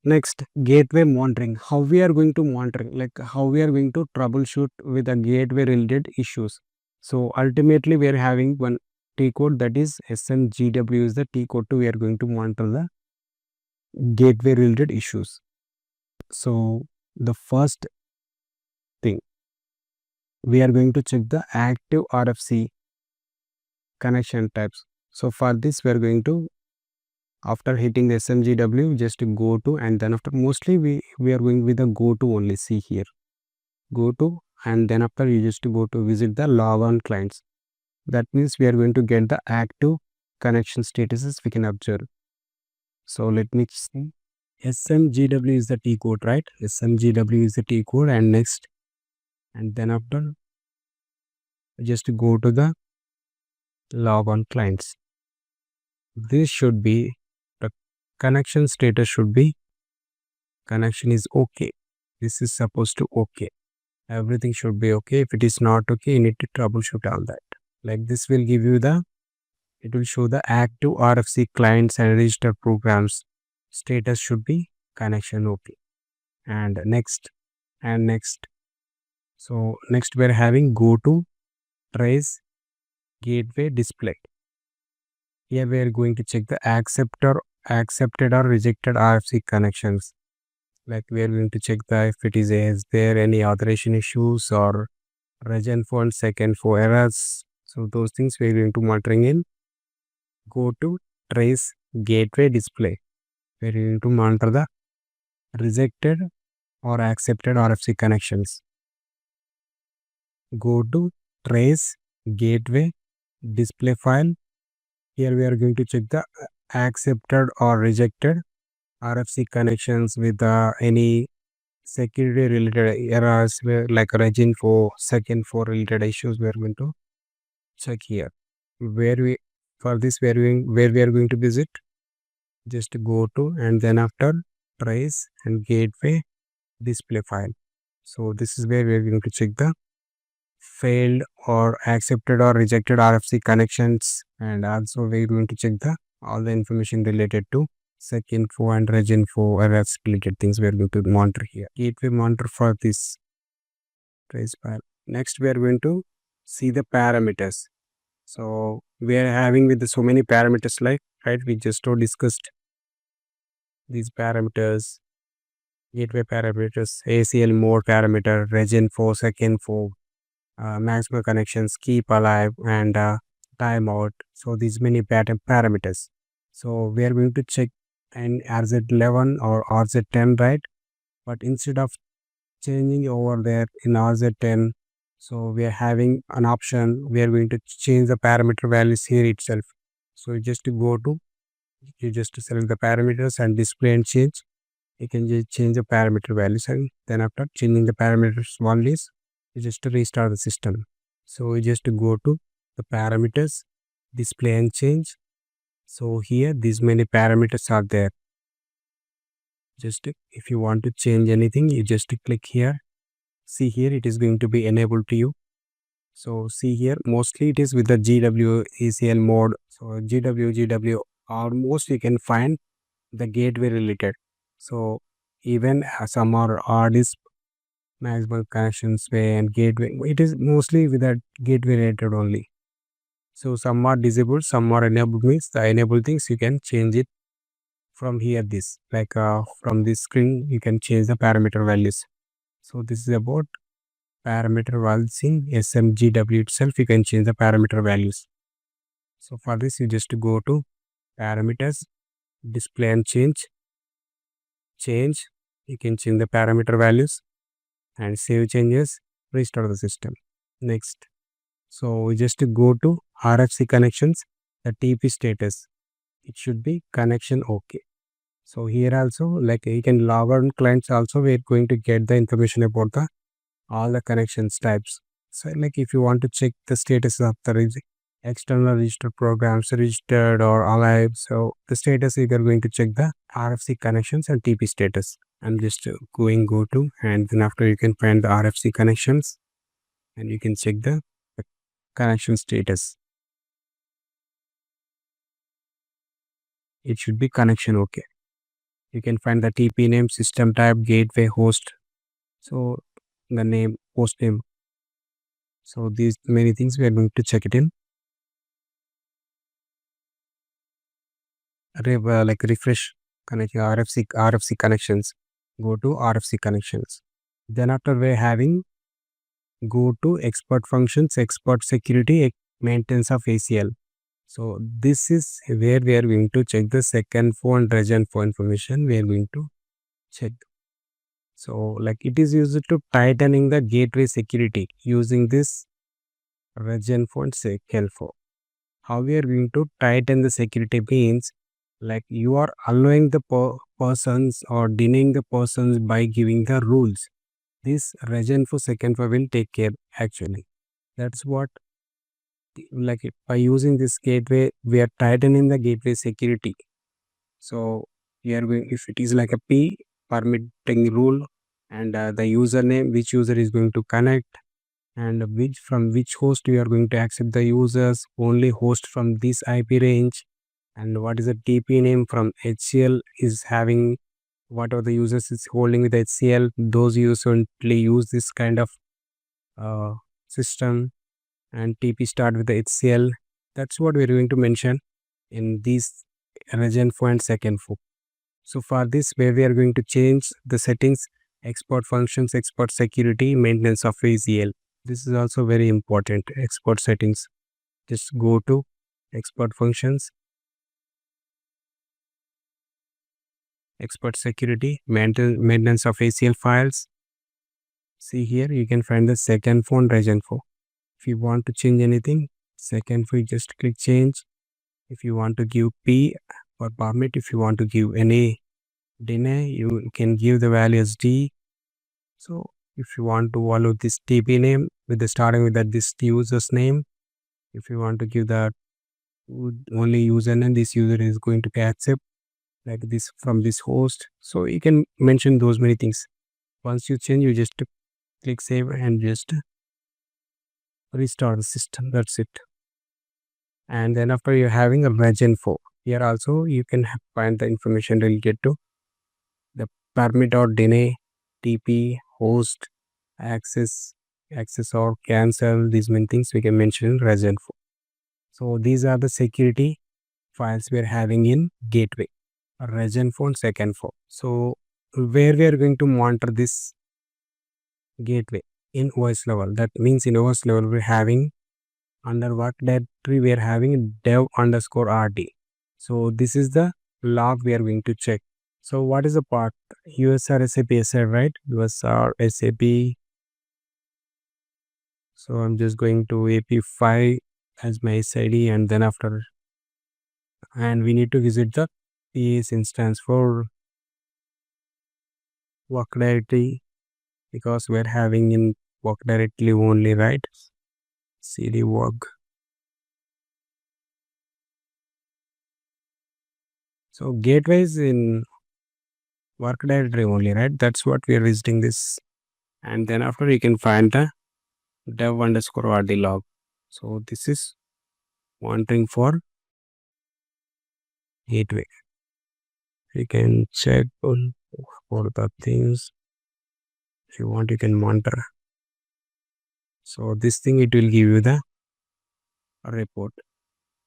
Next, gateway monitoring. How we are going to monitor, like how we are going to troubleshoot with the gateway related issues. So ultimately, we are having one Tcode, that is SMGW is the Tcode to we are going to monitor the gateway related issues. So the first thing, we are going to check the active RFC connection types. So for this, we are going to, after hitting the SMGW, just go to, and then after mostly we are going with the go to only. See here, go to, and then after you just go to visit the log on clients. That means we are going to get the active connection statuses we can observe. So let me see. SMGW is the T code, right? SMGW is the T code, and next, and then after just go to the log on clients. This should be the connection status should be connection is okay. This is supposed to okay. Everything should be okay. If it is not okay, you need to troubleshoot all that. Like this will give you the, it will show the active RFC clients and register programs. Status should be connection okay. And next. So next we are having Goto Trace Gateway Display. Here we are going to check the accepted or rejected RFC connections. Like we are going to check the if it is there any authorization issues or reginfo and secinfo errors. So those things we are going to monitoring in Goto Trace Gateway Display. We are going to monitor the rejected or accepted RFC connections. Goto Trace Gateway Display file. Here we are going to check the accepted or rejected RFC connections with any security related errors where like reginfo, secinfo related issues we are going to check here. Where we for this where we are going to visit, just go to and then after trace and gateway display file. So this is where we are going to check the failed or accepted or rejected RFC connections, and also we are going to check the all the information related to secinfo and reginfo errors related things we are going to monitor here. Gateway monitor for this trace file. Next we are going to see the parameters. So we are having with so many parameters, like right, we just discussed these parameters, gateway parameters, ACL mode parameter, reginfo, secinfo, maximum connections, keep alive, and timeout. So these many parameters. So we are going to check an RZ11 or RZ10, right? But instead of changing over there in RZ10, so we are having an option. We are going to change the parameter values here itself. So you just go to, you just select the parameters and display and change. You can just change the parameter values, and then after changing the parameters values, you just restart the system. So you just go to the parameters, display and change. So here these many parameters are there. Just if you want to change anything, you just click here. See here, it is going to be enabled to you. So see here, mostly it is with the GW ACL mode. So GW almost you can find the gateway related. So even some are RDIS maximum connections way and gateway, it is mostly with that gateway related only. So some are disabled, some are enabled, means the enabled things you can change it from here. This like from this screen you can change the parameter values. So this is about parameter values in SMGW itself. You can change the parameter values. So for this you just go to parameters, display and change. You can change the parameter values and save changes, restart the system. Next, so we just go to RFC connections, the TP status, it should be connection okay. So here also, like you can log on clients also, we're going to get the information about the all the connections types. So like if you want to check the status of the external register programs registered or alive, so the status you are going to check the RFC connections and TP status. I'm just going go to, and then after you can find the RFC connections and you can check the connection status. It should be connection okay. You can find the TP name, system type, gateway, host. So the name, host name. So these many things we are going to check it in. Like refresh connecting RFC connections. Go to RFC connections. Then after we're having go to export functions, export security, maintenance of ACL. So this is where we are going to check the secinfo and reginfo information. We are going to check. So like it is used to tightening the gateway security using this reginfo and secinfo. How we are going to tighten the security means like you are allowing the persons or denying the persons by giving the rules. This reginfo secinfo will take care actually. That's what like by using this gateway we are tightening the gateway security. So here if it is like a P permitting rule and the username, which user is going to connect and from which host you are going to accept the users, only host from this IP range, and what is the TP name from HCL is having whatever the users is holding with HCL, those users only use this kind of uh, system, and TP start with the HCL. That's what we're going to mention in these reginfo and secinfo. So for this, where we are going to change the settings, export functions, export security, maintenance of ACL. This is also very important. Export settings. Just go to export functions, export security, maintenance of ACL files. See here, you can find the secinfo and reginfo. If you want to change anything, secinfo, you just click change. If you want to give P or permit, if you want to give any deny, you can give the value as D. So if you want to follow this TP name with the starting with that this user's name, if you want to give that only username, this user is going to accept like this from this host. So you can mention those many things. Once you change, you just click save and just restart the system. That's it. And then after you're having a reginfo, here also you can find the information related to the permit or deny, TP, host, access or cancel. These many things we can mention in reginfo. So these are the security files we are having in gateway, reginfo and secinfo. So where we are going to monitor this gateway in OS level. That means in OS level we're having under what directory we are having dev_rd. So this is the log we are going to check. So what is the part? USR SAP SI, right? USR SAP. So I'm just going to AP5 as my SID, and then after, and we need to visit the PS instance for work directory because we're having in work directly only, right? CD work. So gateways in work directory only, right? That's what we are visiting this. And then after you can find the dev_rd log. So this is monitoring for gateway. You can check on for the things. If you want, you can monitor. So this thing, it will give you the report.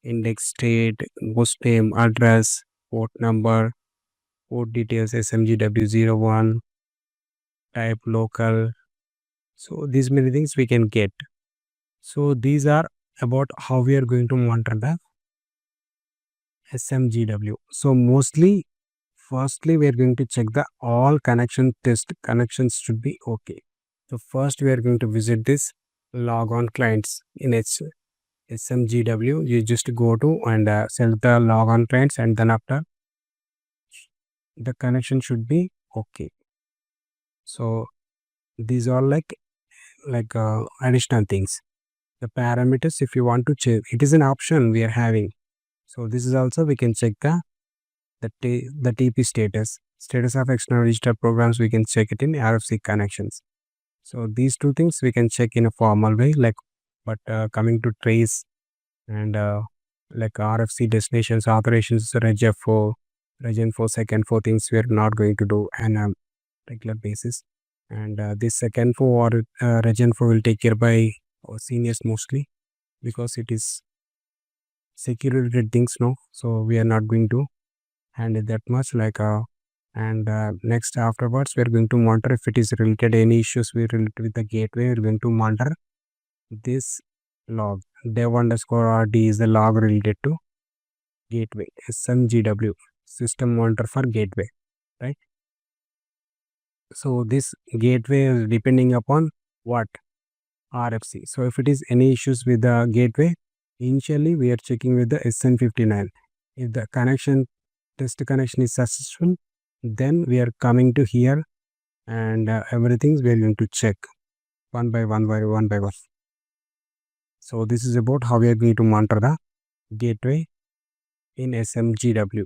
Index state, host name, address, port number, port details, SMGW01, type local. So these many things we can get. So these are about how we are going to monitor the SMGW. So mostly, firstly, we are going to check the all connection test. Connections should be okay. So first we are going to visit this log on clients in SMGW. You just go to and select the log on clients, and then after the connection should be okay. So these are like additional things. The parameters, if you want to check, it is an option we are having. So this is also we can check the TP status of external register programs. We can check it in RFC connections. So these two things we can check in a formal way, like, but coming to trace and like RFC destinations, authorizations, reginfo, reginfo, secinfo things we are not going to do on a regular basis. And this secinfo or reginfo will take care by our seniors mostly, because it is security things, no, so we are not going to handle that much. And next afterwards we are going to monitor if it is related any issues we related with the gateway. We're going to monitor this log. dev underscore rd is the log related to gateway, SMGW, system monitor for gateway, right? So this gateway is depending upon what? RFC. So if it is any issues with the gateway, initially we are checking with the SN59. If the test connection is successful, then we are coming to here, and everything we are going to check one by one. So this is about how we are going to monitor the gateway in SMGW.